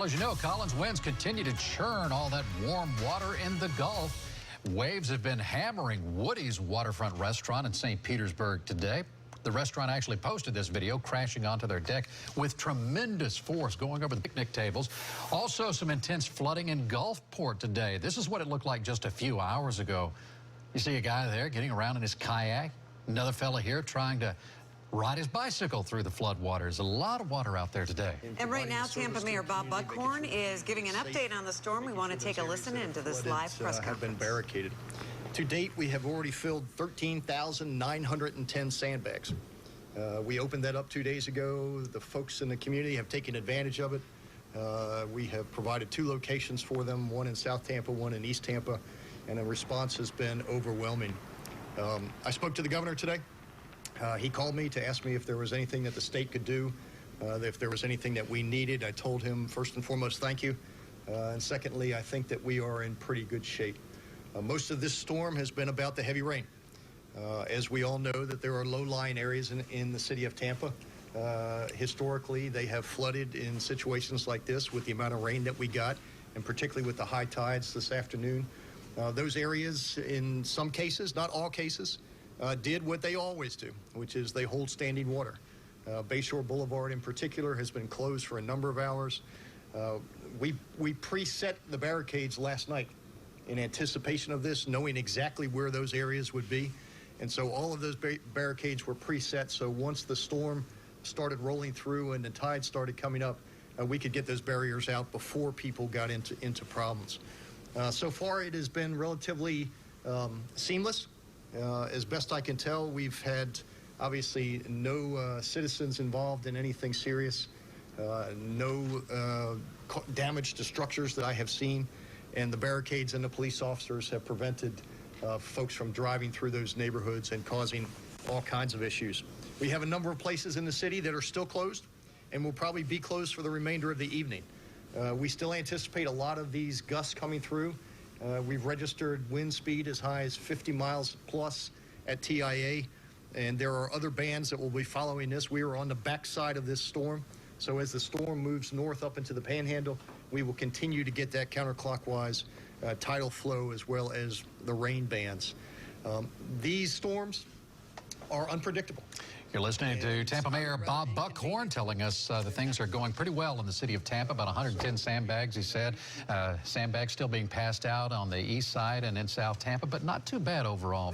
Well, as you know, Colin's winds continue to churn all that warm water in the Gulf. Waves have been hammering Woody's waterfront restaurant in St. Petersburg today. The restaurant actually posted this video crashing onto their deck with tremendous force going over the picnic tables. Also, some intense flooding in Gulfport today. This is what it looked like just a few hours ago. You see a guy there getting around in his kayak. Another fella here trying to ride his bicycle through the floodwaters. A lot of water out there today. And right now, Tampa Mayor Bob Buckhorn is giving an update on the storm. We want to take a listen into this live press conference. Have been barricaded. To date, we have already filled 13,910 sandbags. We opened that up 2 days ago. The folks in the community have taken advantage of it. We have provided 2 locations for them, one in South Tampa, one in East Tampa, and the response has been overwhelming. I spoke to the governor today. He called me to ask me if there was anything that the state could do, if there was anything that we needed. I told him, first and foremost, thank you. And secondly, I think that we are in pretty good shape. Most of this storm has been about the heavy rain. As we all know, that there are low-lying areas in the city of Tampa. Historically, they have flooded in situations like this with the amount of rain that we got, and particularly with the high tides this afternoon. Those areas, in some cases, not all cases, did what they always do, which is they hold standing water. Bayshore Boulevard in particular has been closed for a number of hours. We preset the barricades last night in anticipation of this, knowing exactly where those areas would be. And so all of those barricades were preset, so once the storm started rolling through and the tide started coming up, we could get those barriers out before people got into problems. So far, it has been relatively seamless. As best I can tell, we've had obviously no citizens involved in anything serious, no damage to structures that I have seen, and the barricades and the police officers have prevented folks from driving through those neighborhoods and causing all kinds of issues. We have a number of places in the city that are still closed and will probably be closed for the remainder of the evening. We still anticipate a lot of these gusts coming through. We've registered wind speed as high as 50 miles plus at TIA, and there are other bands that will be following this. We are on the backside of this storm, so as the storm moves north up into the Panhandle, we will continue to get that counterclockwise tidal flow as well as the rain bands. These storms are unpredictable. You're listening to Tampa Mayor Bob Buckhorn telling us that things are going pretty well in the city of Tampa. About 110 sandbags, he said. Sandbags still being passed out on the east side and in South Tampa, but not too bad overall.